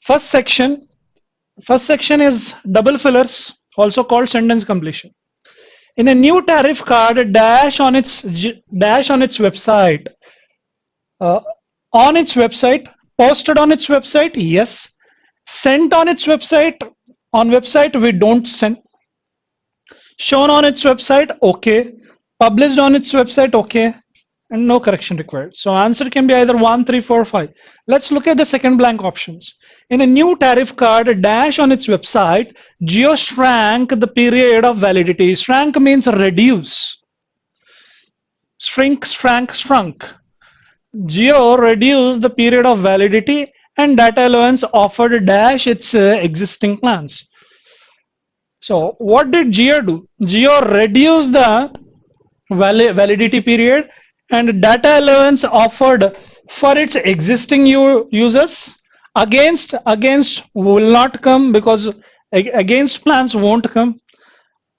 First section. First section is double fillers, also called sentence completion. In a new tariff card, dash on its website. Uh, on its website, posted on its website, yes. Sent on its website. On website, we don't send. Shown on its website, okay. Published on its website, okay. And no correction required. So answer can be either 1, 3, 4, 5. Let's look at the second blank options. In a new tariff card, dash on its website, Jio shrank the period of validity. Shrank means reduce. Shrink, shrank, shrunk. Jio reduced the period of validity and data allowance offered dash its existing plans. So what did Jio do? Jio reduced the validity period and data allowance offered for its existing users. Against will not come, because against plans won't come.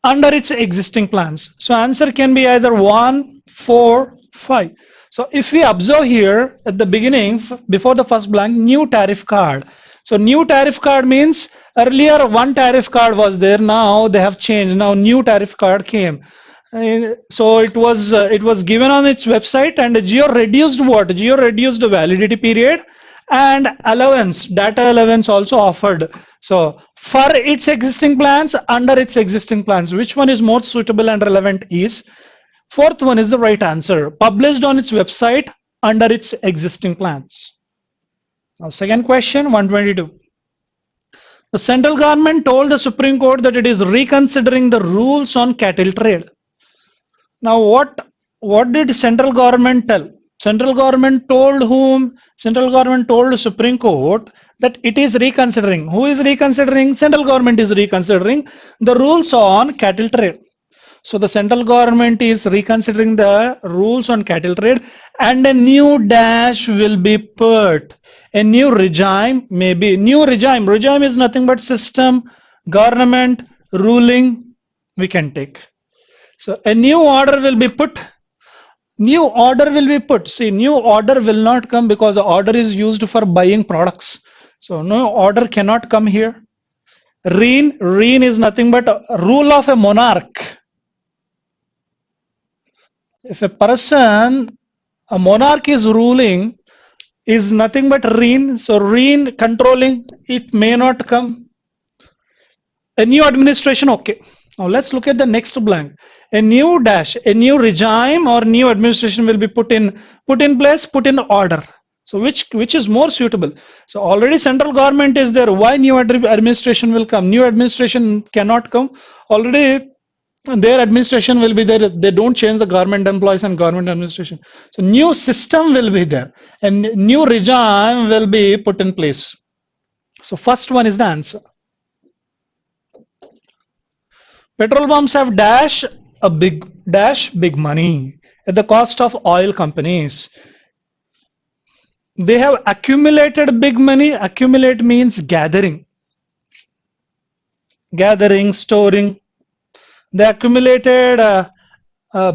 Under its existing plans. So answer can be either 1, 4, 5. So if we observe here at the beginning, before the first blank, new tariff card. So new tariff card means earlier one tariff card was there, now they have changed. Now new tariff card came. So it was given on its website, and Jio reduced what? Jio reduced the validity period and allowance, data allowance also offered. So for its existing plans, under its existing plans, which one is more suitable and relevant is fourth one is the right answer. Published on its website under its existing plans. Now second question, 122. The central government told the Supreme Court that it is reconsidering the rules on cattle trade. Now what did central government tell? Central government told whom? Central government told the Supreme Court that it is reconsidering. Who is reconsidering? Central government is reconsidering the rules on cattle trade. So the central government is reconsidering the rules on cattle trade, and a new dash will be put. A new regime, maybe. New regime. Regime is nothing but system, government, ruling, we can take. So a new order will be put. New order will be put. See, new order will not come because the order is used for buying products. So no order cannot come here. Reign is nothing but a rule of a monarch. If a person, a monarch is ruling, is nothing but reign. So reign, controlling, it may not come. A new administration, okay. Now let's look at the next blank. A new dash, a new regime or new administration will be put in place, put in order. So which is more suitable? So already central government is there. Why new administration will come? New administration cannot come. Already their administration will be there. They don't change the government employees and government administration. So new system will be there and new regime will be put in place. So first one is the answer. Petrol pumps have big money at the cost of oil companies. They have accumulated big money. Accumulate means gathering, storing. They accumulated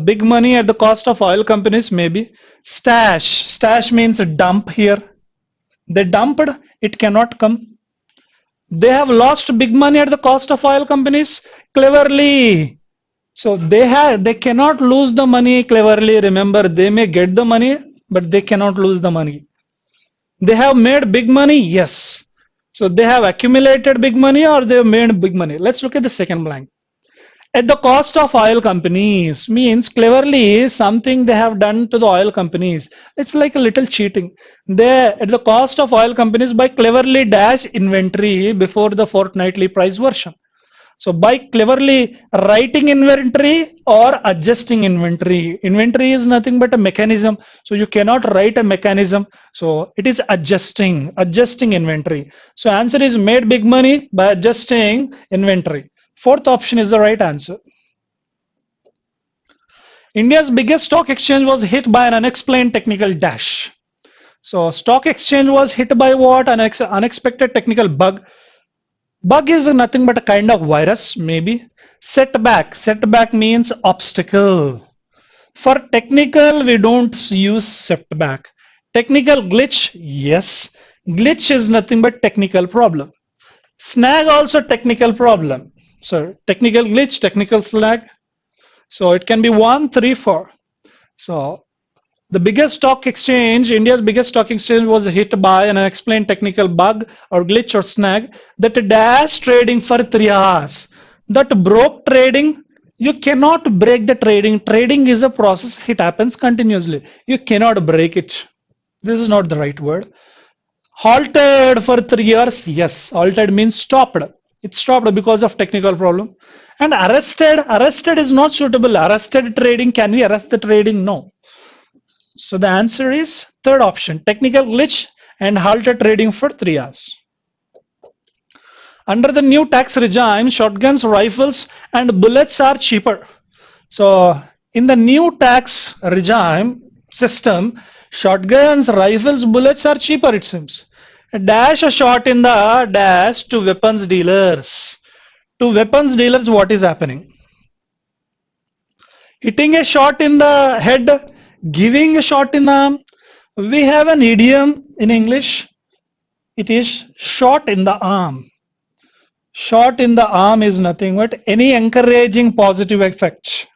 big money at the cost of oil companies, maybe. Stash means dump here. They dumped, it cannot come. They have lost big money at the cost of oil companies. Cleverly. So they cannot lose the money cleverly. Remember, they may get the money, but they cannot lose the money. They have made big money, yes. So they have accumulated big money or they have made big money. Let's look at the second blank. At the cost of oil companies means cleverly something they have done to the oil companies. It's like a little cheating. They at the cost of oil companies by cleverly dash inventory before the fortnightly price version. So by cleverly writing inventory or adjusting inventory. Inventory is nothing but a mechanism. So you cannot write a mechanism. So it is adjusting inventory. So answer is made big money by adjusting inventory. Fourth option is the right answer. India's biggest stock exchange was hit by an unexplained technical dash. So stock exchange was hit by what? An unexpected technical bug. Bug is nothing but a kind of virus, maybe. Setback means obstacle. For technical, we don't use setback. Technical glitch, yes. Glitch is nothing but technical problem. Snag also technical problem. So technical glitch, technical snag. So it can be 1, 3, 4. So the biggest stock exchange, India's biggest stock exchange, was hit by an unexplained technical bug or glitch or snag that dashed trading for 3 hours. That broke trading. You cannot break the trading. Trading is a process. It happens continuously. You cannot break it. This is not the right word. Halted for 3 years. Yes, halted means stopped. It stopped because of technical problem. And arrested is not suitable. Arrested trading, can we arrest the trading? No. So the answer is third option, technical glitch and halted trading for 3 hours. Under the new tax regime, shotguns, rifles and bullets are cheaper. So in the new tax regime system, shotguns, rifles, bullets are cheaper, it seems. Dash a shot in the dash to weapons dealers. To weapons dealers, what is happening? Hitting a shot in the head, giving a shot in the arm. We have an idiom in English. It is shot in the arm. Shot in the arm is nothing but any encouraging positive effect.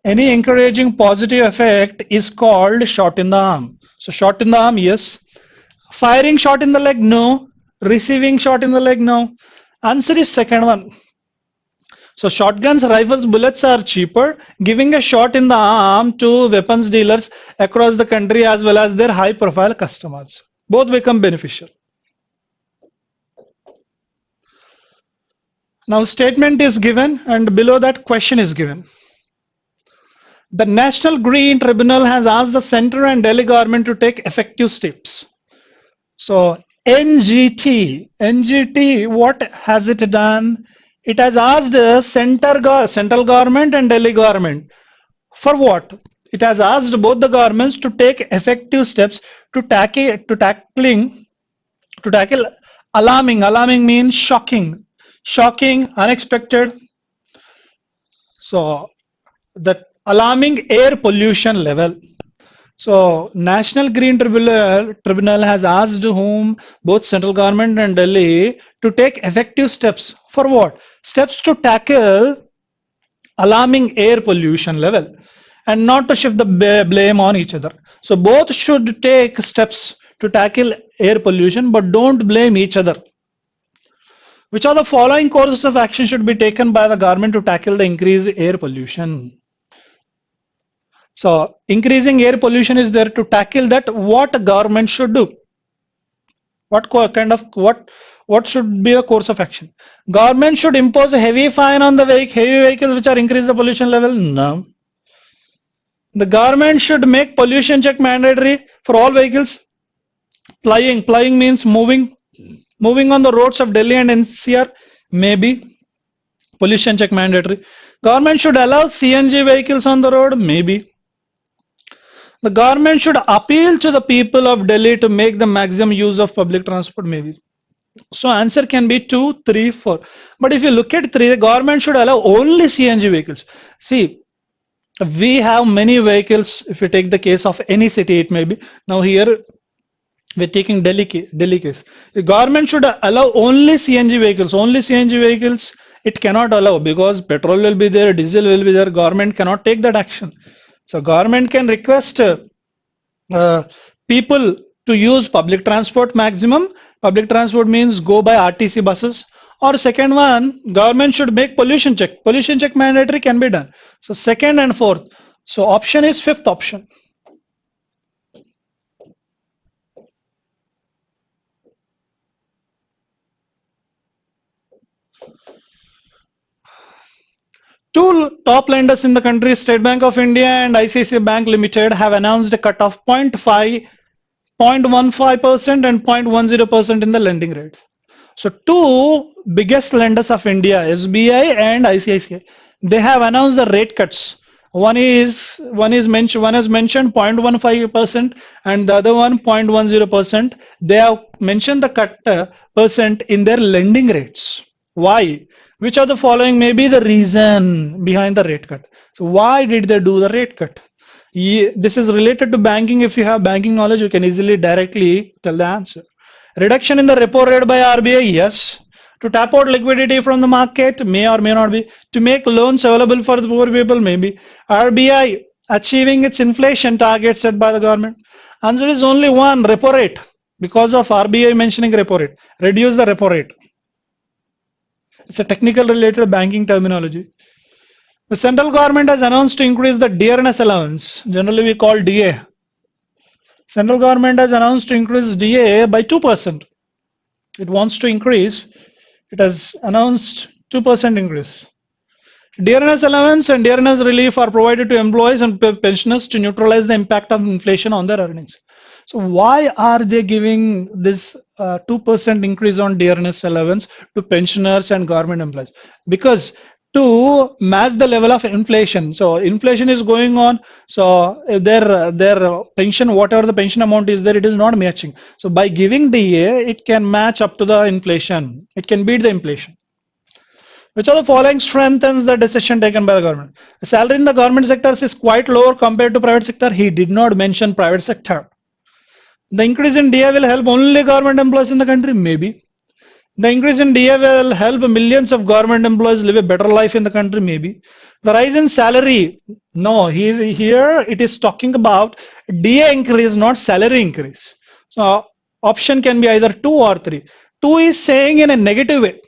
Any encouraging positive effect is called shot in the arm. So shot in the arm, yes. Firing shot in the leg, no. Receiving shot in the leg, no. Answer is second one. So shotguns, rifles, bullets are cheaper. Giving a shot in the arm to weapons dealers across the country as well as their high profile customers. Both become beneficial. Now statement is given and below that question is given. The National Green Tribunal has asked the centre and Delhi government to take effective steps. So NGT, what has it done? It has asked the central government and Delhi government for what? It has asked both the governments to take effective steps to tackle alarming. Alarming means shocking, unexpected. So the alarming air pollution level. So National Green Tribunal has asked whom, both central government and Delhi, to take effective steps for what? Steps to tackle alarming air pollution level and not to shift the blame on each other. So both should take steps to tackle air pollution but don't blame each other. Which are the following courses of action should be taken by the government to tackle the increased air pollution? So increasing air pollution is there. To tackle that, what government should do? What should be a course of action? Government should impose a heavy fine on the heavy vehicles which are increase the pollution level? No. The government should make pollution check mandatory for all vehicles. Plying means moving on the roads of Delhi and NCR. Maybe. Pollution check mandatory. Government should allow CNG vehicles on the road? Maybe. The government should appeal to the people of Delhi to make the maximum use of public transport? Maybe. So answer can be 2, 3, 4. But if you look at 3, the government should allow only CNG vehicles. See, we have many vehicles. If you take the case of any city, it may be. Now here we're taking Delhi case. The government should allow only CNG vehicles. Only CNG vehicles it cannot allow because petrol will be there, diesel will be there. Government cannot take that action. So government can request people to use public transport maximum. Public transport means go by RTC buses. Or second one, government should make pollution check. Pollution check mandatory can be done. So second and fourth. So option is fifth option. Two top lenders in the country, State Bank of India and ICICI Bank Limited, have announced a cut of 0.15% and 0.10% in the lending rate. So two biggest lenders of India, SBI and ICICI, they have announced the rate cuts. One has mentioned 0.15% and the other one 0.10%. They have mentioned the cut percent in their lending rates. Why? Which of the following may be the reason behind the rate cut? So why did they do the rate cut? This is related to banking. If you have banking knowledge, you can easily directly tell the answer. Reduction in the repo rate by RBI, yes. To tap out liquidity from the market, may or may not be. To make loans available for the poor people, maybe. RBI achieving its inflation target set by the government. Answer is only one, repo rate. Because of RBI mentioning repo rate. Reduce the repo rate. It's a technical related banking terminology. The central government has announced to increase the dearness allowance. Generally we call DA. Central government has announced to increase DA by 2%. It wants to increase. It has announced 2% increase. Dearness allowance and dearness relief are provided to employees and pensioners to neutralize the impact of inflation on their earnings. So why are they giving this 2% increase on dearness allowance to pensioners and government employees? Because to match the level of inflation. So inflation is going on. So their pension, whatever the pension amount is there, it is not matching. So by giving DA, it can match up to the inflation. It can beat the inflation. Which of the following strengthens the decision taken by the government? The salary in the government sector is quite lower compared to private sector. He did not mention private sector. The increase in DA will help only government employees in the country? Maybe. The increase in DA will help millions of government employees live a better life in the country? Maybe. The rise in salary? No, here it is talking about DA increase, not salary increase. So option can be either 2 or 3. 2 is saying in a negative way.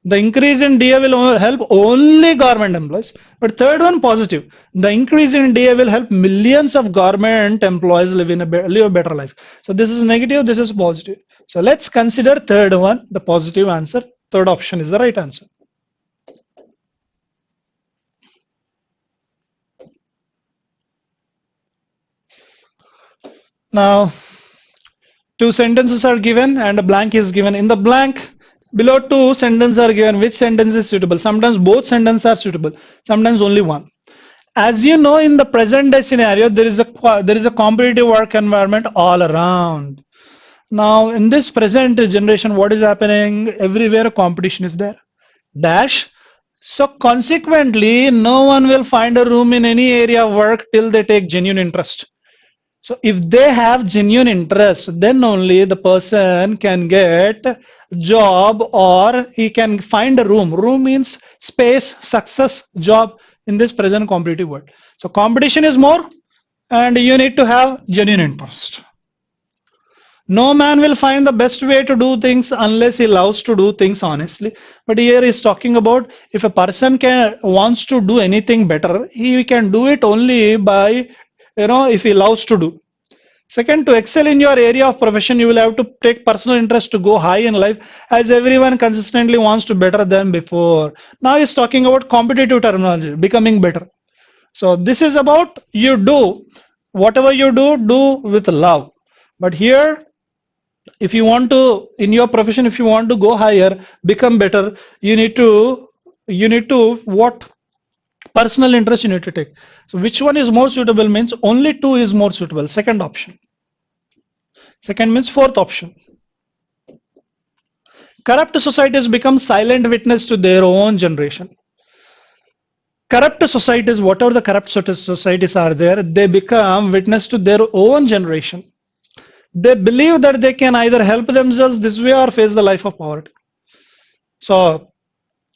The increase in DA will help only government employees. But third one, positive. The increase in DA will help millions of government employees live a better life. So this is negative, this is positive. So let's consider third one, the positive answer. Third option is the right answer. Now, 2 sentences are given and a blank is given. In the blank, below 2 sentences are given. Which sentence is suitable? Sometimes both sentences are suitable. Sometimes only one. As you know, in the present day scenario, there is a competitive work environment all around. Now, in this present generation, what is happening? Everywhere competition is there. Dash. So consequently, no one will find a room in any area of work till they take genuine interest. So if they have genuine interest, then only the person can get job or he can find a room. Room means space, success, job in this present competitive world. So competition is more and you need to have genuine interest. No man will find the best way to do things unless he loves to do things honestly. But here he's talking about if a person wants to do anything better, he can do it only by, if he loves to do. Second, to excel in your area of profession, you will have to take personal interest to go high in life, as everyone consistently wants to better than before. Now he's talking about competitive terminology, becoming better. So this is about you do, whatever you do with love. But here, if you want to, in your profession, if you want to go higher, become better, you need to what? Personal interest you need to take. So which one is more suitable means only 2 is more suitable. Second option. Second means fourth option. Corrupt societies become silent witness to their own generation. Corrupt societies, whatever the corrupt societies are there, they become witness to their own generation. They believe that they can either help themselves this way or face the life of poverty. So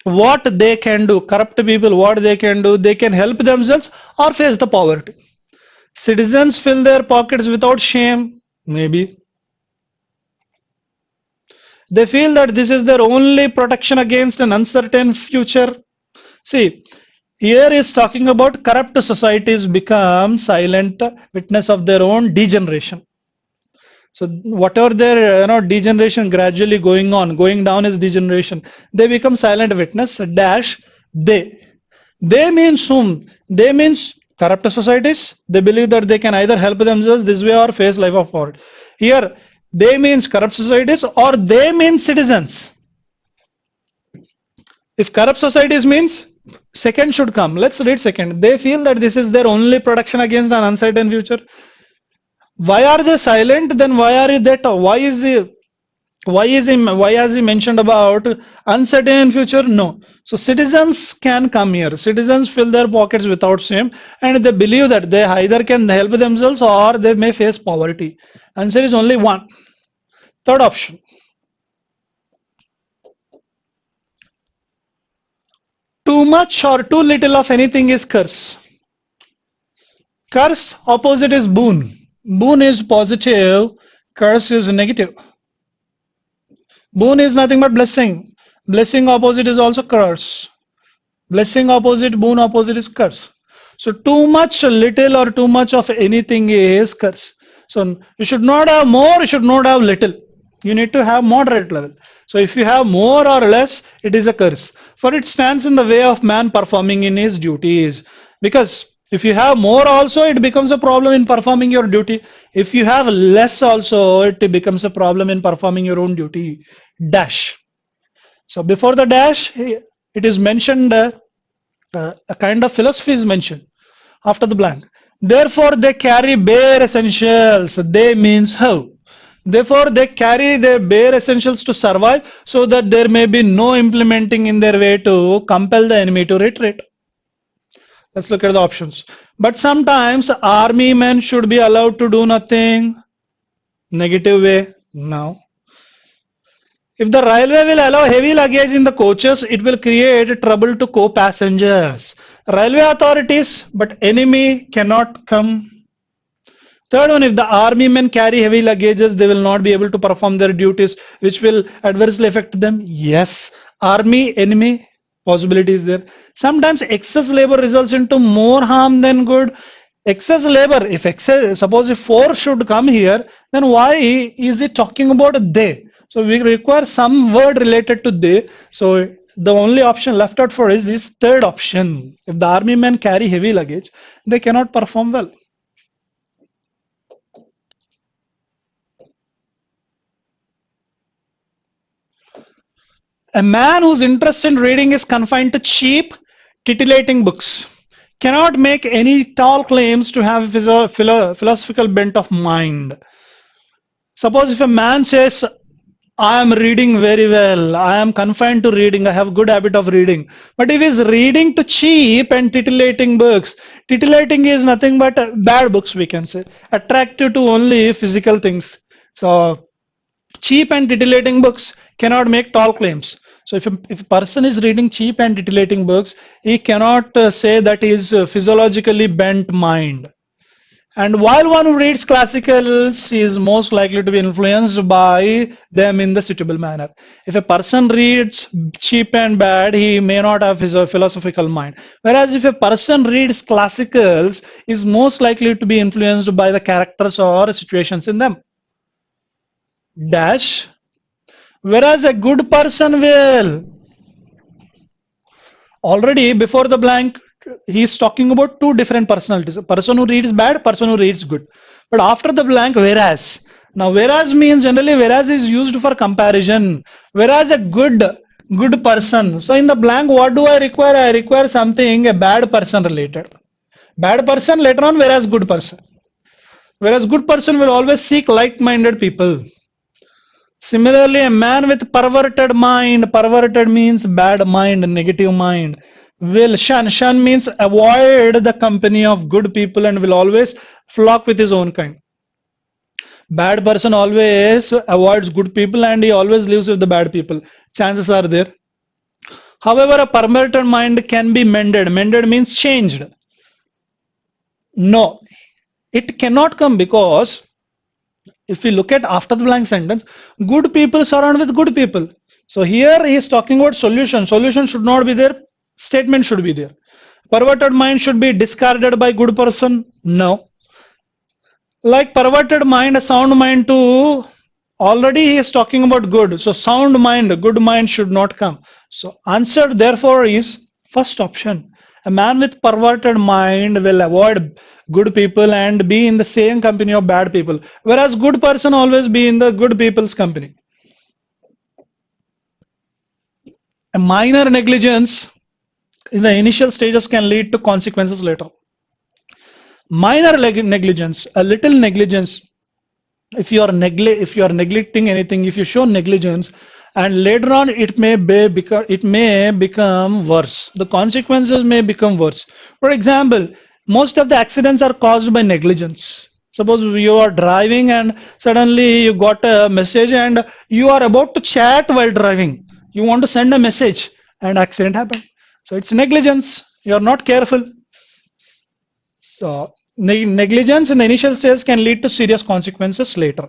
what they can do, corrupt people, what they can do, they can help themselves or face the poverty. Citizens fill their pockets without shame, maybe. They feel that this is their only protection against an uncertain future. See, here is talking about corrupt societies become silent witness of their own degeneration. So whatever their degeneration gradually going down is degeneration. They become silent witness. Dash they. They means whom? They means corrupt societies. They believe that they can either help themselves this way or face life of poverty. Here they means corrupt societies or they mean citizens. If corrupt societies means, second should come. Let's read second. They feel that this is their only protection against an uncertain future. Why are they silent? Then why are that? Why has he mentioned about uncertain future? No. So citizens can come here. Citizens fill their pockets without shame, and they believe that they either can help themselves or they may face poverty. Answer is only one. Third option. Too much or too little of anything is curse. Curse opposite is boon. Boon is positive, curse is negative. Boon is nothing but blessing. Blessing opposite is also curse. Blessing opposite, boon opposite is curse. So too much, little, or too much of anything is curse. So you should not have more, you should not have little. You need to have moderate level. So if you have more or less, it is a curse. For it stands in the way of man performing in his duties. Because if you have more also, it becomes a problem in performing your duty. If you have less also, it becomes a problem in performing your own duty. Dash. So before the dash, it is mentioned, a kind of philosophy is mentioned after the blank. Therefore, they carry bare essentials. They means how. Therefore, they carry their bare essentials to survive, so that there may be no implementing in their way to compel the enemy to retreat. Let's look at the options. But sometimes army men should be allowed to do nothing. Negative way. No. If the railway will allow heavy luggage in the coaches, it will create trouble to co-passengers. Railway authorities, but enemy cannot come. Third one, if the army men carry heavy luggages, they will not be able to perform their duties, which will adversely affect them. Yes, army, enemy, possibility is there. Sometimes excess labor results into more harm than good. Excess labor, if excess, suppose if force should come here, then why is it talking about they? So we require some word related to they. So the only option left out for us is third option. If the army men carry heavy luggage, they cannot perform well. A man whose interest in reading is confined to cheap, titillating books cannot make any tall claims to have a philosophical bent of mind. Suppose if a man says, I am reading very well, I am confined to reading, I have good habit of reading. But if he is reading to cheap and titillating books, titillating is nothing but bad books, we can say, attractive to only physical things. So cheap and titillating books cannot make tall claims. So if a person is reading cheap and titillating books, he cannot say that he is physiologically bent mind. And while one who reads classicals is most likely to be influenced by them in the suitable manner. If a person reads cheap and bad, he may not have his philosophical mind. Whereas if a person reads classicals, is most likely to be influenced by the characters or situations in them. Dash. Whereas a good person will. Already before the blank, he is talking about two different personalities. A person who reads bad, person who reads good. But after the blank, whereas. Now whereas means generally whereas is used for comparison. Whereas a good person. So in the blank, what do I require? I require something a bad person related. Bad person later on, whereas good person. Whereas good person will always seek like-minded people. Similarly, a man with perverted mind, perverted means bad mind, negative mind, will shun. Shun means avoid the company of good people and will always flock with his own kind. Bad person always avoids good people and he always lives with the bad people. Chances are there. However, a perverted mind can be mended. Mended means changed. No, it cannot come because if we look at after the blank sentence, good people surround with good people. So here he is talking about solution. Solution should not be there. Statement should be there. Perverted mind should be discarded by good person. No. Like perverted mind, a sound mind too. Already he is talking about good. So sound mind, good mind should not come. So answer therefore is first option. A man with perverted mind will avoid good people and be in the same company of bad people, whereas good person always be in the good people's company. A minor negligence in the initial stages can lead to consequences later. Minor negligence, a little negligence, if you are neglecting anything, if you show negligence, and later on it may become worse. The consequences may become worse. For example, most of the accidents are caused by negligence. Suppose you are driving and suddenly you got a message and you are about to chat while driving. You want to send a message and accident happened. So it's negligence. You are not careful. So negligence in the initial stage can lead to serious consequences later.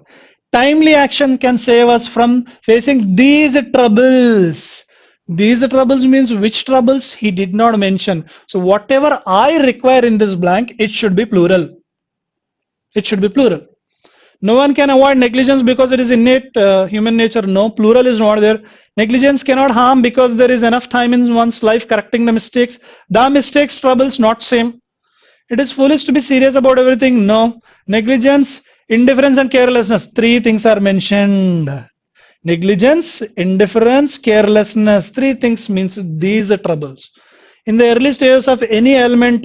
Timely action can save us from facing these troubles. These troubles means which troubles he did not mention. So whatever I require in this blank, it should be plural. It should be plural. No one can avoid negligence because it is innate human nature. No, plural is not there. Negligence cannot harm because there is enough time in one's life correcting the mistakes. The mistakes, troubles, not same. It is foolish to be serious about everything. No. Negligence, indifference, and carelessness. Three things are mentioned. Negligence, indifference, carelessness. Three things means these are troubles. In the early stages of any ailment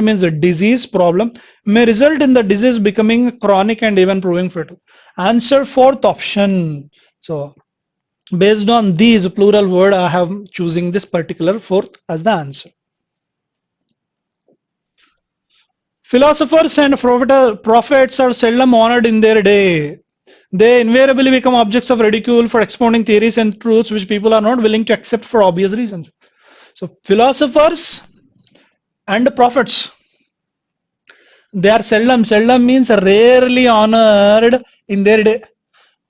means a disease problem, may result in the disease becoming chronic and even proving fatal. Answer fourth option. So based on these plural word, I have choosing this particular fourth as the answer. Philosophers and prophets are seldom honored in their day. They invariably become objects of ridicule for expounding theories and truths which people are not willing to accept for obvious reasons. So philosophers and prophets, they are seldom means rarely honored in their day.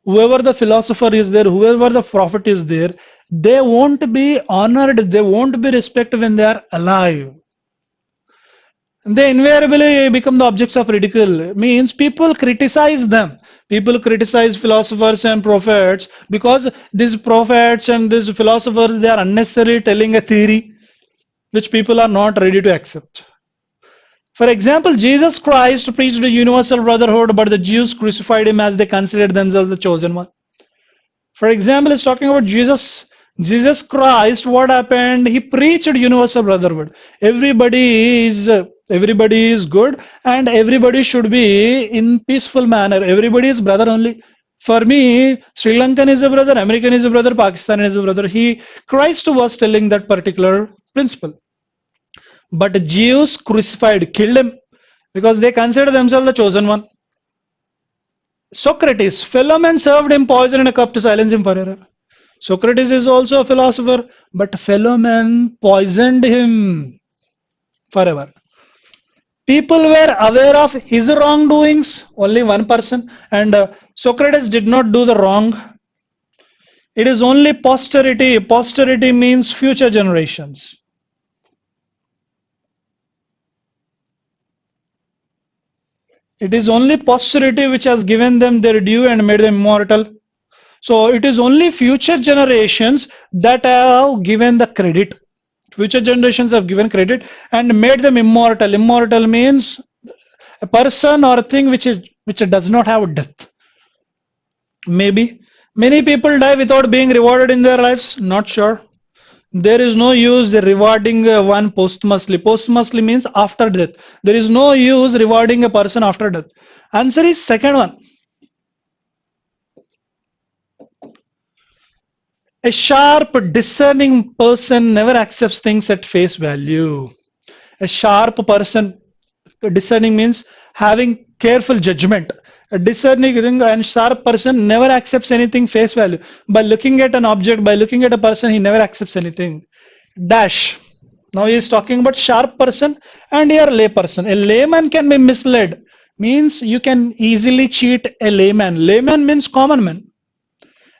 Whoever the philosopher is there, whoever the prophet is there, they won't be honored, they won't be respected when they are alive. They invariably become the objects of ridicule. Means people criticize them. People criticize philosophers and prophets because these prophets and these philosophers, they are unnecessarily telling a theory which people are not ready to accept. For example, Jesus Christ preached a universal brotherhood, but the Jews crucified him as they considered themselves the chosen one. For example, it's talking about Jesus Christ. What happened? He preached universal brotherhood. Everybody is good and everybody should be in peaceful manner. Everybody is brother only. For me, Sri Lankan is a brother, American is a brother, Pakistan is a brother. Christ was telling that particular principle. But Jews crucified, killed him because they consider themselves the chosen one. Socrates, fellow men served him poison in a cup to silence him forever. Socrates is also a philosopher, but fellow men poisoned him forever. People were aware of his wrongdoings, only one person, and Socrates did not do the wrong. It is only posterity. Posterity means future generations. It is only posterity which has given them their due and made them immortal. So it is only future generations that have given the credit. Future generations have given credit and made them immortal. Immortal means a person or a thing which does not have death. Maybe many people die without being rewarded in their lives. Not sure. There is no use rewarding one posthumously. Posthumously means after death. There is no use rewarding a person after death. Answer is second one. A sharp, discerning person never accepts things at face value. A sharp person, discerning means having careful judgment. A discerning and sharp person never accepts anything face value. By looking at an object, by looking at a person, he never accepts anything. Dash. Now he is talking about sharp person and here lay person. A layman can be misled. Means you can easily cheat a layman. Layman means common man.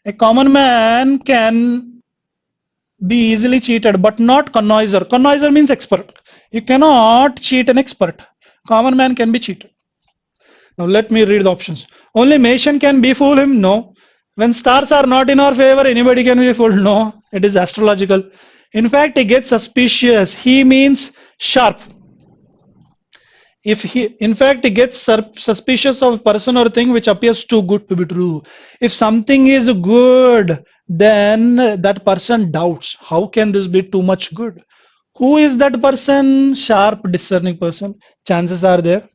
A common man can be easily cheated, but not connoisseur. Connoisseur means expert. You cannot cheat an expert. Common man can be cheated. Now let me read the options. Only Mason can befool him? No. When stars are not in our favor, anybody can be fooled? No. It is astrological. In fact, he gets suspicious. He means sharp. If he, in fact, he gets suspicious of person or thing which appears too good to be true. If something is good, then that person doubts. How can this be too much good? Who is that person? Sharp, discerning person. Chances are there.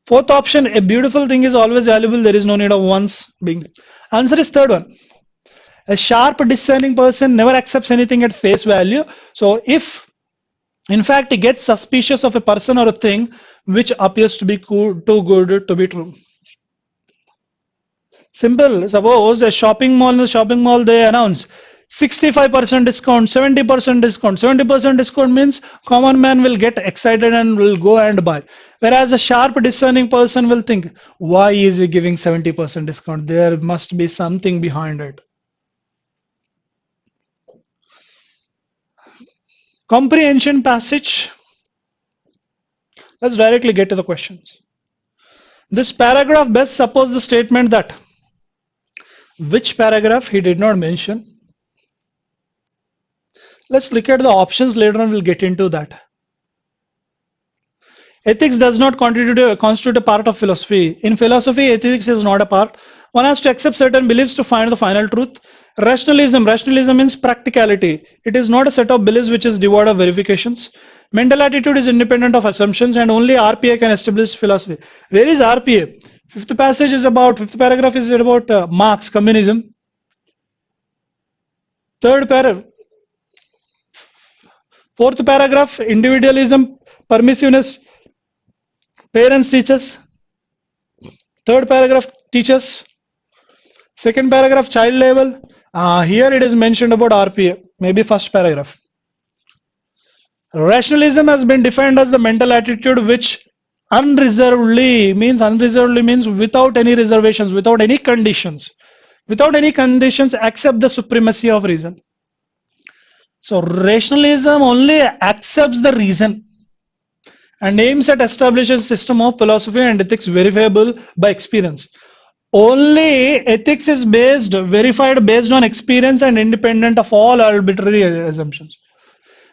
Fourth option, a beautiful thing is always valuable. There is no need of once being. Answer is third one. A sharp discerning person never accepts anything at face value. So if in fact he gets suspicious of a person or a thing which appears to be too good to be true. Simple. Suppose a shopping mall, in the shopping mall they announce 65% discount, 70% discount. 70% discount means common man will get excited and will go and buy. Whereas a sharp discerning person will think, why is he giving 70% discount? There must be something behind it. Comprehension passage. Let's directly get to the questions. This paragraph best supposes the statement that, which paragraph he did not mention. Let's look at the options later on, we'll get into that. Ethics does not constitute a part of philosophy. In philosophy, ethics is not a part. One has to accept certain beliefs to find the final truth. Rationalism means practicality. It is not a set of beliefs which is devoid of verifications. Mental attitude is independent of assumptions, and only RPA can establish philosophy. Where is RPA? Fifth paragraph is about Marx, communism. Fourth paragraph, individualism, permissiveness, parents, teachers. Third paragraph, teachers. Second paragraph, child labor. Here it is mentioned about RPA, maybe first paragraph. Rationalism has been defined as the mental attitude which unreservedly means without any reservations, without any conditions accept the supremacy of reason. So rationalism only accepts the reason and aims at establishing a system of philosophy and ethics verifiable by experience. Only ethics is verified based on experience and independent of all arbitrary assumptions.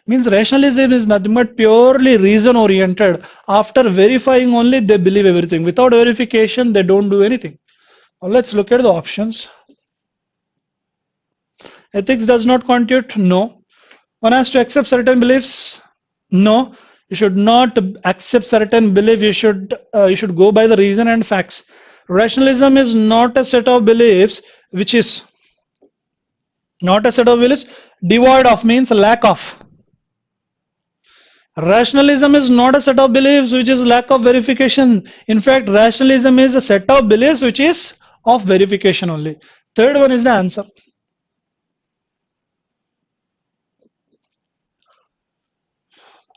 Means rationalism is nothing but purely reason oriented. After verifying only, they believe everything. Without verification, they don't do anything. Now let's look at the options. Ethics does not constitute, no. One has to accept certain beliefs, no. You should not accept certain belief. You should go by the reason and facts. Rationalism is not a set of beliefs which is devoid of means lack of. Rationalism is not a set of beliefs which is lack of verification. In fact, rationalism is a set of beliefs which is of verification only. Third one is the answer.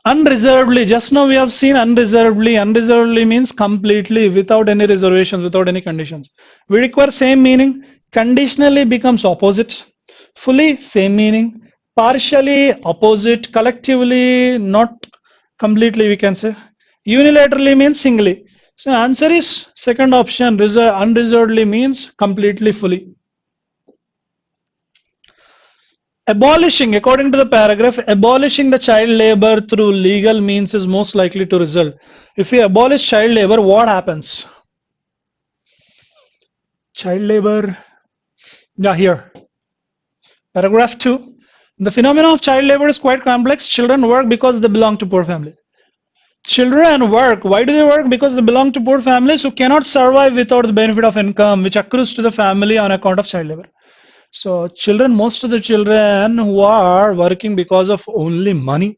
Unreservedly, just now we have seen unreservedly. Unreservedly means completely, without any reservations, without any conditions. We require same meaning. Conditionally becomes opposite. Fully, same meaning. Partially, opposite. Collectively, not completely, we can say. Unilaterally means singly. So answer is second option. Unreservedly means completely, fully. Abolishing, according to the paragraph, abolishing the child labor through legal means is most likely to result. If we abolish child labor, what happens? Child labor, here. Paragraph 2. The phenomenon of child labor is quite complex. Children work because they belong to poor family. Children work. Why do they work? Because they belong to poor families who cannot survive without the benefit of income which accrues to the family on account of child labor. So children, most of the children who are working because of only money.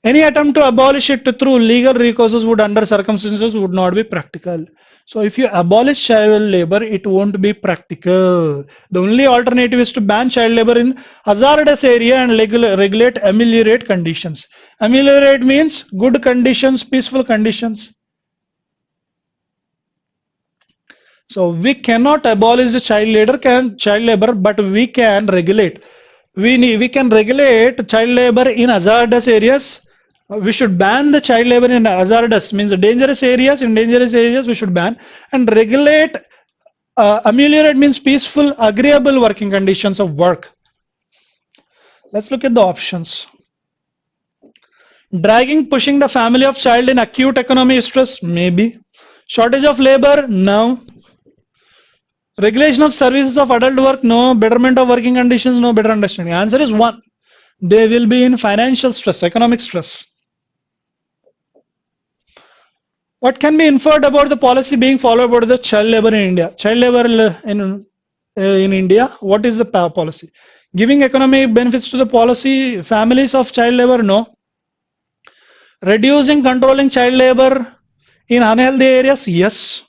Any attempt to abolish it through legal recourses would under circumstances would not be practical. So if you abolish child labor, it won't be practical. The only alternative is to ban child labor in hazardous area and regulate ameliorate conditions. Ameliorate means good conditions, peaceful conditions. So we cannot abolish the child labor, but we can regulate. We can regulate child labor in hazardous areas. We should ban the child labor in hazardous means dangerous areas. In dangerous areas, we should ban and regulate. Ameliorate means peaceful, agreeable working conditions of work. Let's look at the options. Dragging, pushing the family of child in acute economic stress, maybe. Shortage of labor, no. Regulation of services of adult work, no. Betterment of working conditions, no. Better understanding. Answer is 1. They will be in financial stress, economic stress. What can be inferred about the policy being followed about the child labor in India? Child labor in in India. What is the policy? Giving economic benefits to the policy families of child labor? No. Reducing, controlling child labor in unhealthy areas? Yes.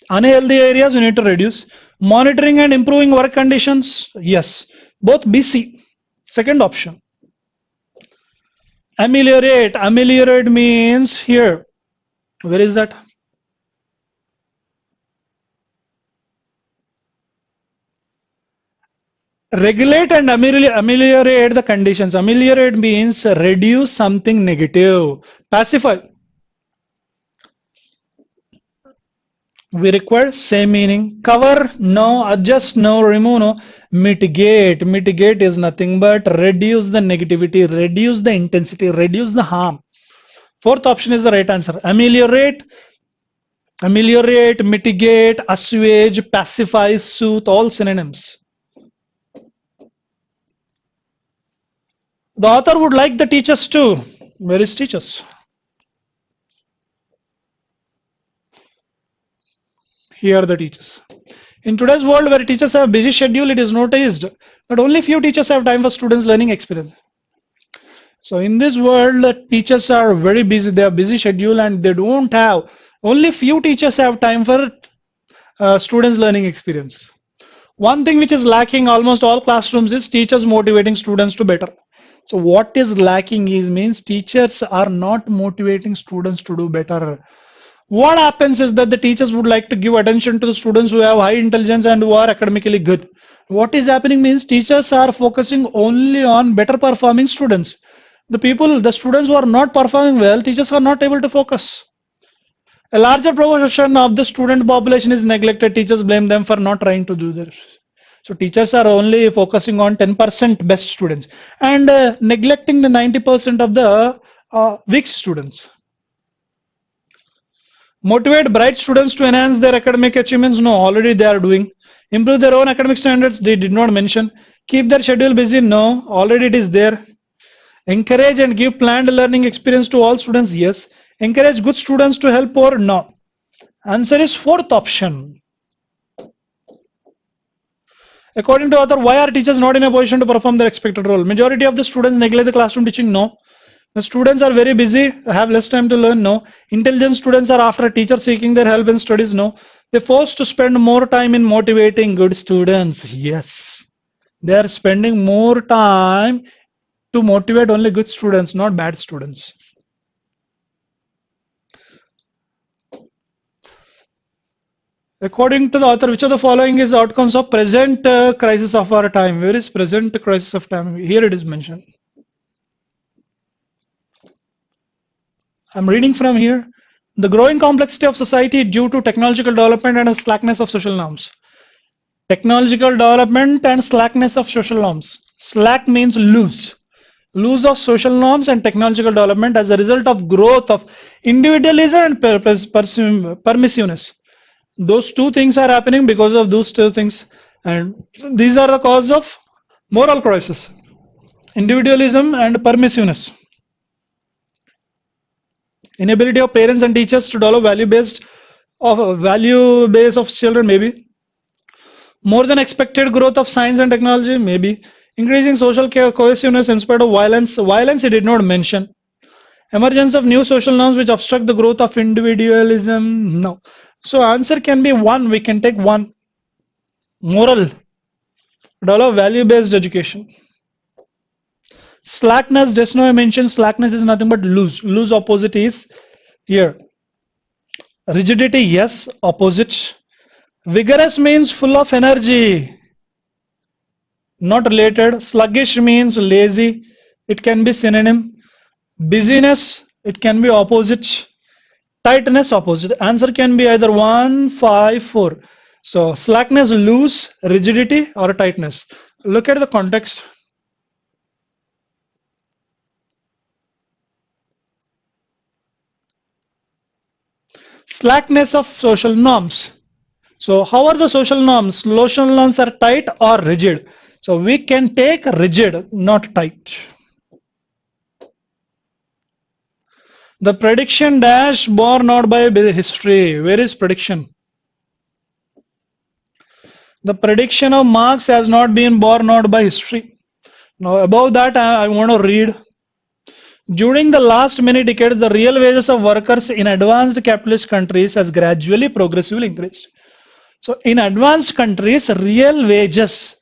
Unhealthy areas you need to reduce. Monitoring and improving work conditions? Yes. Both BC. Second option. Ameliorate. Ameliorate means here. Where is that? Regulate and ameliorate the conditions. Ameliorate means reduce something negative. Pacify. We require same meaning. Cover, no. Adjust, no. Remove, no. Mitigate. Mitigate is nothing but reduce the negativity, reduce the intensity, reduce the harm. Fourth option is the right answer. Ameliorate, mitigate, assuage, pacify, soothe, all synonyms. The author would like the teachers too. Where is teachers? Here are the teachers. In today's world where teachers have a busy schedule, it is noticed that only few teachers have time for students' learning experience. So in this world, the teachers are very busy. They have busy schedule and they don't have, only few teachers have time for students' learning experience. One thing which is lacking almost all classrooms is teachers motivating students to better. So what is lacking is means teachers are not motivating students to do better. What happens is that the teachers would like to give attention to the students who have high intelligence and who are academically good. What is happening means teachers are focusing only on better performing students. The students who are not performing well, teachers are not able to focus. A larger proportion of the student population is neglected. Teachers blame them for not trying to do this. So teachers are only focusing on 10% best students and neglecting the 90% of the weak students. Motivate bright students to enhance their academic achievements? No, already they are doing. Improve their own academic standards? They did not mention. Keep their schedule busy? No, already it is there. Encourage and give planned learning experience to all students? Yes. Encourage good students to help or? No. Answer is fourth option. According to author, why are teachers not in a position to perform their expected role? Majority of the students neglect the classroom teaching? No. The students are very busy, have less time to learn? No. Intelligent students are after a teacher seeking their help in studies? No. They're forced to spend more time in motivating good students? Yes. They are spending more time to motivate only good students, not bad students. According to the author, which of the following is the outcomes of present crisis of our time? Where is present crisis of time? Here it is mentioned. I'm reading from here. The growing complexity of society due to technological development and slackness of social norms. Technological development and slackness of social norms. Slack means loose. Loose of social norms and technological development as a result of growth of individualism and permissiveness. Those two things are happening because of those two things, and these are the cause of moral crisis, individualism and permissiveness. Inability of parents and teachers to develop value base of children, maybe. More than expected growth of science and technology, maybe. Increasing social cohesiveness in spite of violence. Violence he did not mention. Emergence of new social norms which obstruct the growth of individualism. No. So answer can be one. We can take one. Moral. Develop value-based education. Slackness, Desnoy mentioned slackness is nothing but loose. Loose opposite is here. Rigidity, yes, opposite. Vigorous means full of energy. Not related. Sluggish means lazy. It can be synonym. Busyness, it can be opposite. Tightness, opposite. Answer can be either 1, 5, 4. So slackness, loose, rigidity or tightness. Look at the context. Slackness of social norms. So how are the social norms? Social norms are tight or rigid. So we can take rigid, not tight. The prediction dash borne out by history. Where is prediction? The prediction of Marx has not been borne out by history. Now, above that, I want to read. During the last many decades, the real wages of workers in advanced capitalist countries has gradually, progressively increased. So, in advanced countries, real wages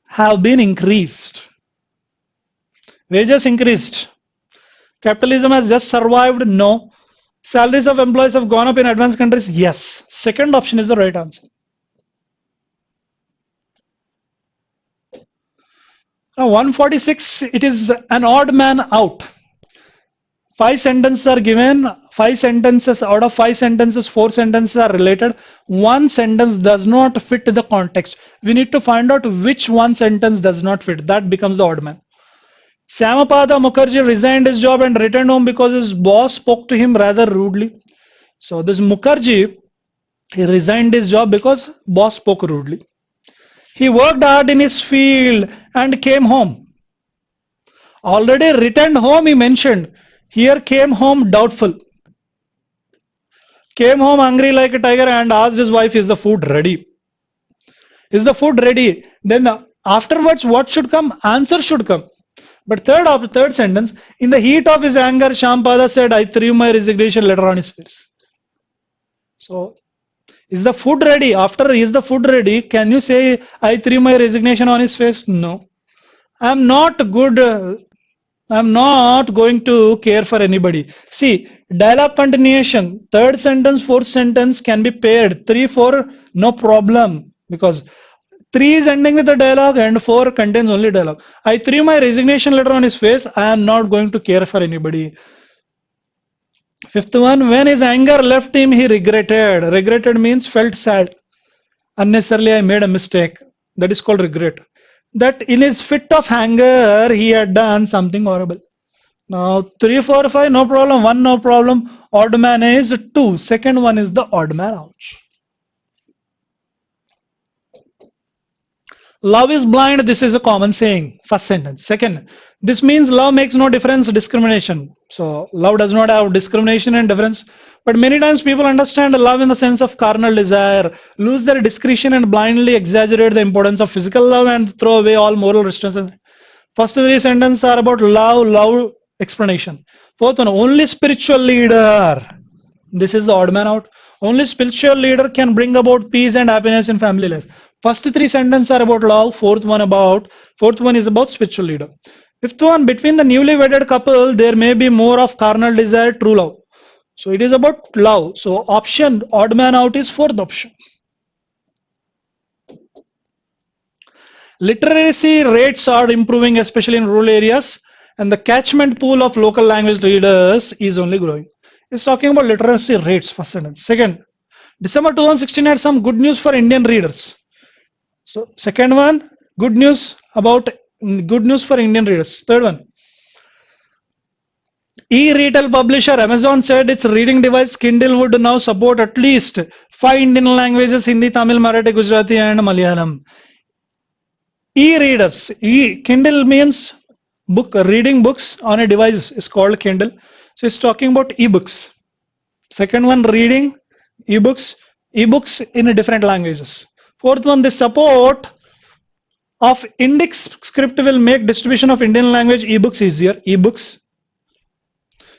have been increased. Wages increased. Capitalism has just survived? No. Salaries of employees have gone up in advanced countries? Yes. Second option is the right answer. Now 146, it is an odd man out. 5 sentences are given, 5 sentences, out of 5 sentences, 4 sentences are related. One sentence does not fit the context. We need to find out which one sentence does not fit. That becomes the odd man. Syamapada Mukherjee resigned his job and returned home because his boss spoke to him rather rudely. So this Mukherjee, he resigned his job because boss spoke rudely. He worked hard in his field and came home. Already returned home, he mentioned. Here came home doubtful. Came home hungry like a tiger and asked his wife, is the food ready? Is the food ready? Then afterwards, what should come? Answer should come. But third sentence, in the heat of his anger, Syamapada said, I threw my resignation letter on his face. So, is the food ready? After is the food ready, can you say, I threw my resignation on his face? No. I'm not good. I'm not going to care for anybody. See, dialogue continuation, third sentence, fourth sentence can be paired. 3, 4, no problem. Because 3 is ending with a dialogue and 4 contains only dialogue. I threw my resignation letter on his face. I am not going to care for anybody. Fifth one, when his anger left him, he regretted. Regretted means felt sad. Unnecessarily, I made a mistake. That is called regret. That in his fit of anger, he had done something horrible. Now, 3, 4, 5, no problem. 1, no problem. Odd man is 2. Second one is the odd man out. Love is blind. This is a common saying. First sentence. Second, this means love makes no difference, discrimination. So, love does not have discrimination and difference. But many times people understand love in the sense of carnal desire, lose their discretion and blindly exaggerate the importance of physical love and throw away all moral restraints. First 3 sentences are about love explanation. Fourth one, only spiritual leader. This is the odd man out. Only spiritual leader can bring about peace and happiness in family life. First 3 sentences are about love. Fourth one is about spiritual leader. Fifth one, between the newly wedded couple, there may be more of carnal desire, true love. So it is about love. So option odd man out is fourth option. Literacy rates are improving, especially in rural areas, and the catchment pool of local language readers is only growing. It's talking about literacy rates, first sentence. Second, December 2016 had some good news for Indian readers. So second one, good news for Indian readers. Third one, e-retail publisher Amazon said its reading device Kindle would now support at least 5 Indian languages: Hindi, Tamil, Marathi, Gujarati and Malayalam. E-readers, Kindle means book, reading books on a device is called Kindle. So it's talking about e-books. Second one, reading e-books in different languages. Fourth one, the support of index script will make distribution of Indian language e-books easier. E-books.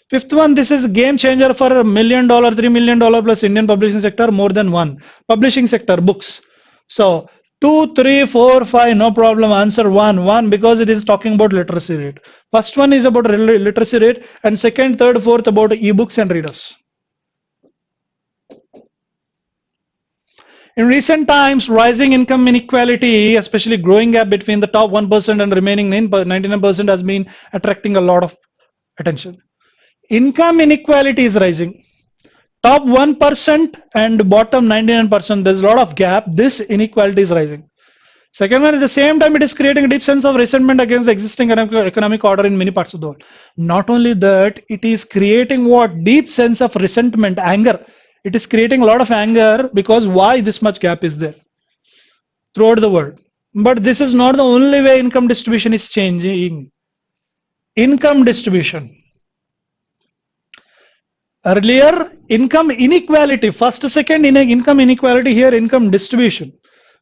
Fifth one, this is game changer for $1 million, $3 million plus Indian publishing sector, more than one. Publishing sector, books. So 2, 3, 4, 5, no problem. Answer 1 because it is talking about literacy rate. First one is about literacy rate and second, third, fourth about e-books and readers. In recent times, rising income inequality, especially growing gap between the top 1% and remaining 99% has been attracting a lot of attention. Income inequality is rising. Top 1% and bottom 99%, there's a lot of gap. This inequality is rising. Second one, at the same time, it is creating a deep sense of resentment against the existing economic order in many parts of the world. Not only that, it is creating what? Deep sense of resentment, anger. It is creating a lot of anger because why this much gap is there throughout the world. But this is not the only way income distribution is changing. Income distribution. Earlier, income inequality, first, second, income inequality, here income distribution.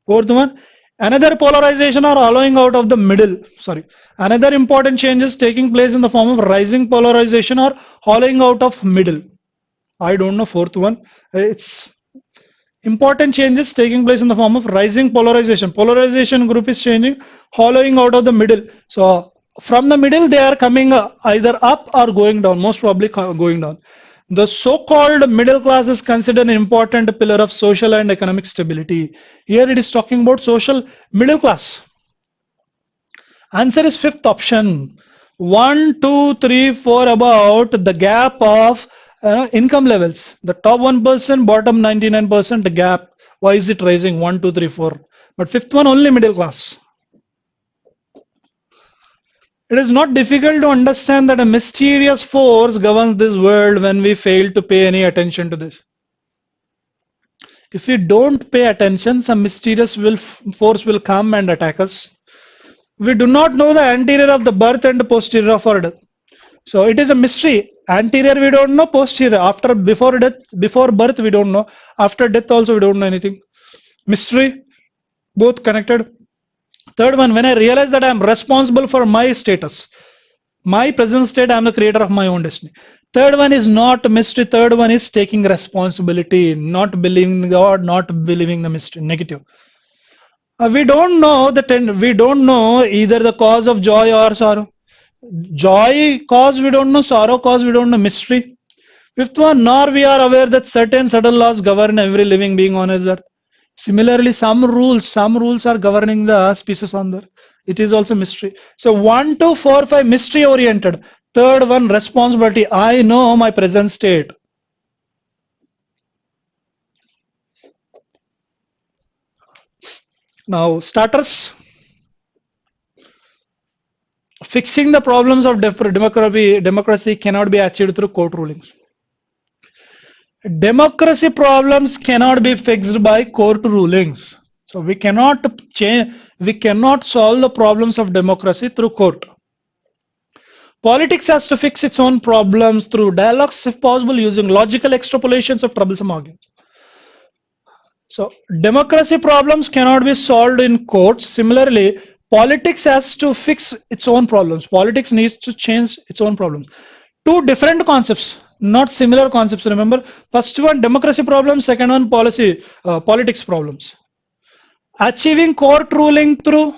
Fourth one, another polarization or hollowing out of the middle. Sorry. Another important change is taking place in the form of rising polarization or hollowing out of middle. I don't know fourth one. It's important changes taking place in the form of rising polarization. Polarization group is changing, hollowing out of the middle. So from the middle, they are coming either up or going down, most probably going down. The so-called middle class is considered an important pillar of social and economic stability. Here it is talking about social middle class. Answer is fifth option. 1, 2, 3, 4 about the gap of income levels. The top 1%, bottom 99%, the gap. Why is it rising? 1, 2, 3, 4. But fifth one only middle class. It is not difficult to understand that a mysterious force governs this world when we fail to pay any attention to this. If we don't pay attention, some mysterious force will come and attack us. We do not know the anterior of the birth and posterior of our death. So it is a mystery. Anterior we don't know, posterior. Before death, before birth we don't know. After death also we don't know anything. Mystery, both connected. Third one, when I realize that I am responsible for my status, my present state, I am the creator of my own destiny. Third one is not mystery. Third one is taking responsibility, not believing God, not believing the mystery, negative. We don't know we don't know either the cause of joy or sorrow. Joy cause we don't know, sorrow cause we don't know, mystery. Fifth one, nor we are aware that certain subtle laws govern every living being on earth. Similarly, some rules are governing the species on the earth. It is also mystery. So 1, 2, 4, 5 mystery oriented. Third one, responsibility. I know my present state. Now starters. Fixing the problems of democracy cannot be achieved through court rulings. Democracy problems cannot be fixed by court rulings. So we cannot solve the problems of democracy through court. Politics has to fix its own problems through dialogues, if possible, using logical extrapolations of troublesome arguments. So democracy problems cannot be solved in courts. Similarly, politics has to fix its own problems. Politics needs to change its own problems. Two different concepts, not similar concepts. Remember, first one democracy problems, second one politics problems. Achieving court ruling through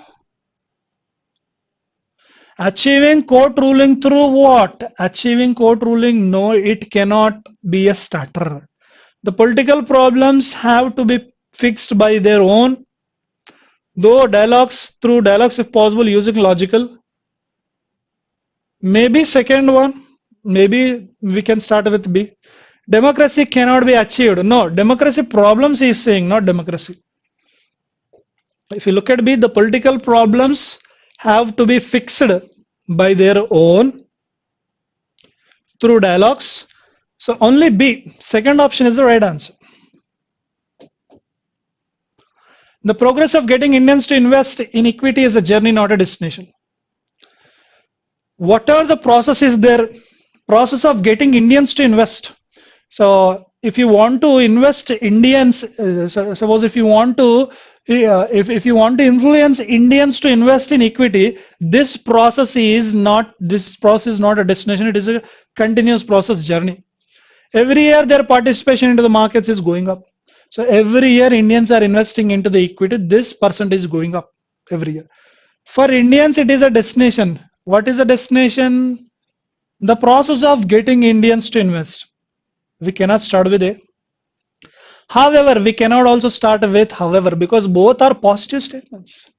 what? Achieving court ruling, no, it cannot be a starter. The political problems have to be fixed by their own, though through dialogues if possible, using logical. Maybe second one, maybe we can start with B. Democracy cannot be achieved. No, democracy problems he is saying, not democracy. If you look at B, the political problems have to be fixed by their own through dialogues. So only B, second option is the right answer. The progress of getting Indians to invest in equity is a journey, not a destination. What are the processes there? Process of getting Indians to invest. So if you want to invest Indians, suppose if you want to influence Indians to invest in equity, this process is not a destination. It is a continuous process journey. Every year their participation into the markets is going up. So every year Indians are investing into the equity. This percentage is going up every year. For Indians, it is a destination. What is a destination? The process of getting Indians to invest. We cannot start with A. However, we cannot also start with however, because both are positive statements.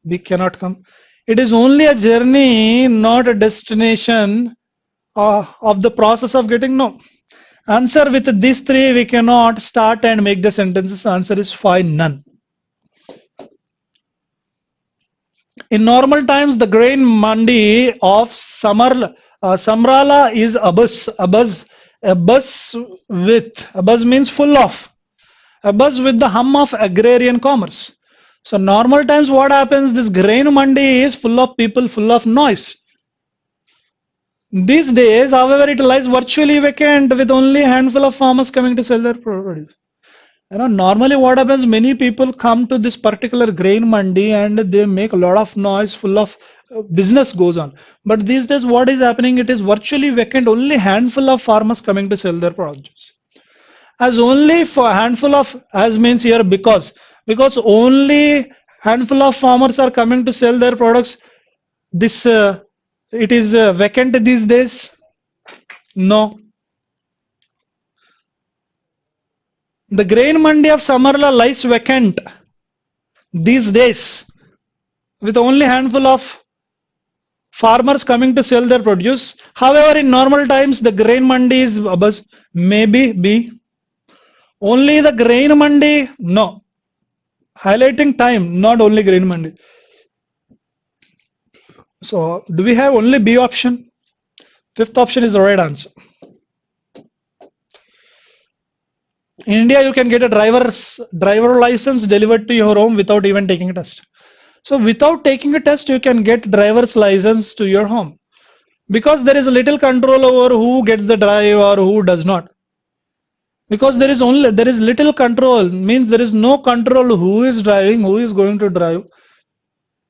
We cannot come. It is only a journey, not a destination of the process of getting. No. Answer with these three, we cannot start and make the sentences. Answer is 5, none. In normal times, the grain mandi of Samrala is a buzz means full of, a buzz with the hum of agrarian commerce. So normal times what happens, this grain mandi is full of people, full of noise. These days, however, it lies virtually vacant with only a handful of farmers coming to sell their produce. Normally what happens, many people come to this particular grain mandi and they make a lot of noise, full of business goes on. But these days what is happening, it is virtually vacant, only handful of farmers coming to sell their produce. As only for handful of, as means here because only handful of farmers are coming to sell their products, this it is vacant these days. No. The grain mandi of Samarla lies vacant these days with only handful of farmers coming to sell their produce. However, in normal times, the grain mandi is maybe B. Only the grain mandi, no. Highlighting time, not only grain mandi. So, do we have only B option? Fifth option is the right answer. In India, you can get a driver license delivered to your home without even taking a test. So without taking a test, you can get driver's license to your home, because there is a little control over who gets the drive or who does not. Because there is little control, means there is no control who is driving, who is going to drive.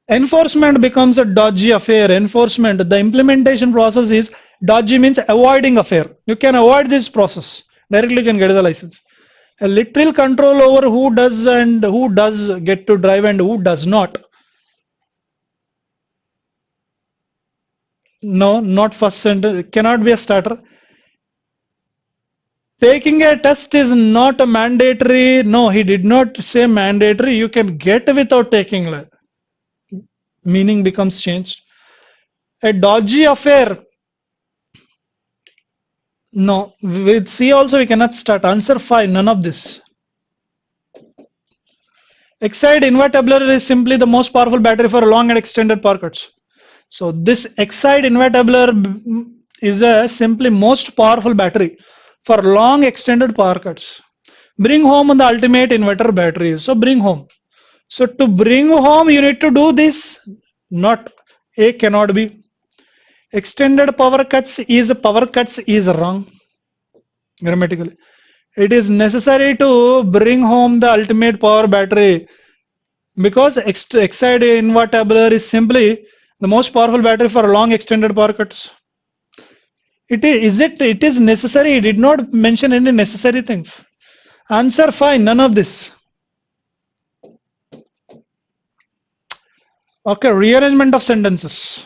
Enforcement becomes a dodgy affair. Enforcement, the implementation process is dodgy, means avoiding affair. You can avoid this process. Directly you can get the license. A literal control over who does and who does get to drive and who does not. No, not first sentence. Cannot be a starter. Taking a test is not a mandatory. No, he did not say mandatory. You can get without taking. Meaning becomes changed. A dodgy affair. No, with C also we cannot start. Answer 5, none of this. Exide inverter is simply the most powerful battery for long and extended power cuts. So this Exide inverter is a simply most powerful battery for long extended power cuts. Bring home the ultimate inverter battery. So bring home. So to bring home you need to do this. Not A, cannot be. Extended power cuts is wrong grammatically. It is necessary to bring home the ultimate power battery, because Exide inverter is simply the most powerful battery for long extended power cuts. It is necessary. It did not mention any necessary things. Answer 5, none of this. Okay, rearrangement of sentences.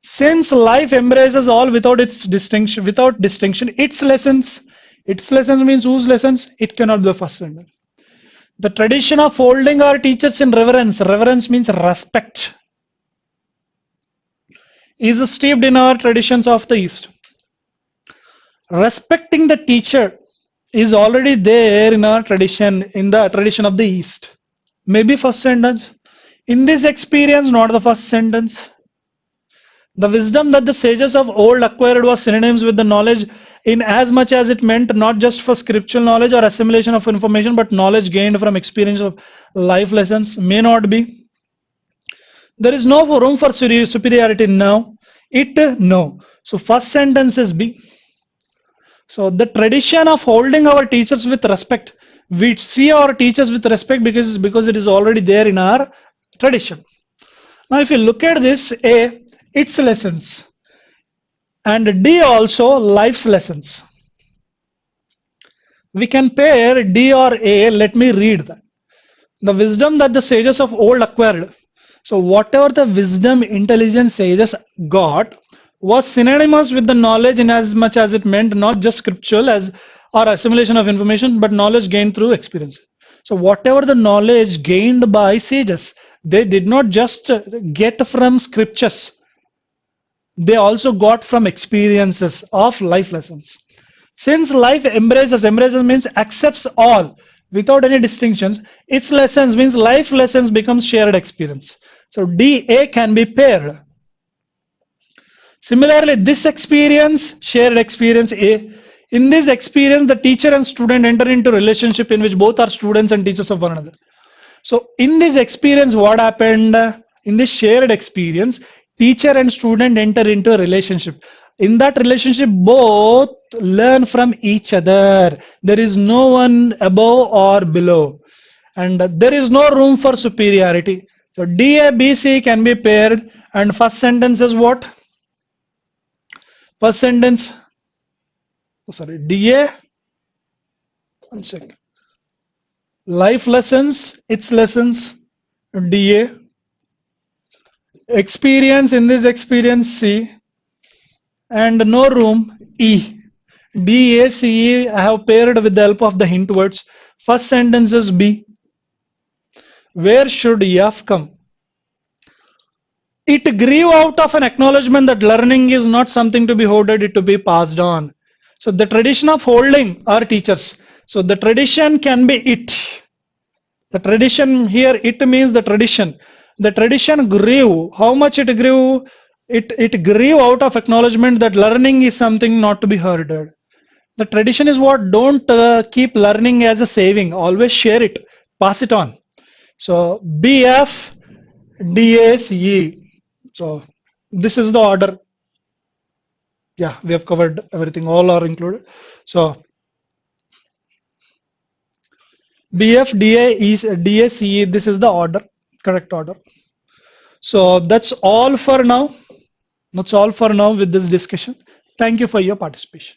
Since life embraces all without distinction, its lessons means whose lessons? It cannot be the first sentence. The tradition of holding our teachers in reverence means respect, is steeped in our traditions of the East. Respecting the teacher is already there in our tradition, in the tradition of the East. Maybe first sentence. In this experience, not the first sentence. The wisdom that the sages of old acquired was synonyms with the knowledge, in as much as it meant not just for scriptural knowledge or assimilation of information, but knowledge gained from experience of life lessons. May not be. There is no room for superiority now. No. So first sentence is B. So the tradition of holding our teachers with respect. We see our teachers with respect because it is already there in our tradition. Now if you look at this, A, its lessons, and D also life's lessons. We can pair D or A. Let me read that. The wisdom that the sages of old acquired. So whatever the wisdom, intelligence sages got was synonymous with the knowledge, in as much as it meant not just scriptural or assimilation of information, but knowledge gained through experience. So whatever the knowledge gained by sages, they did not just get from scriptures. They also got from experiences of life lessons. Since life embraces means accepts all without any distinctions, its lessons means life lessons becomes shared experience. So D, A can be paired. Similarly, this experience, shared experience A. In this experience, the teacher and student enter into relationship in which both are students and teachers of one another. So in this experience, what happened? In this shared experience, teacher and student enter into a relationship. In that relationship, both learn from each other. There is no one above or below, and there is no room for superiority. So DA, BC can be paired, and first sentence is what? First sentence, sorry, DA, one second. Life lessons, its lessons, DA. Experience, in this experience, C. And no room, E. D, A, C, E, I have paired with the help of the hint words. First sentence is B. Where should F come? It grew out of an acknowledgement that learning is not something to be hoarded, it to be passed on. So the tradition of holding our teachers. So the tradition can be it. The tradition here, it means the tradition. The tradition grew. How much it grew? It grew out of acknowledgement that learning is something not to be hoarded. The tradition is what? Don't keep learning as a saving. Always share it. Pass it on. So BF, DACE. So this is the order. Yeah, we have covered everything. All are included. So BF, DACE. This is the order. Correct order. So that's all for now. That's all for now with this discussion. Thank you for your participation.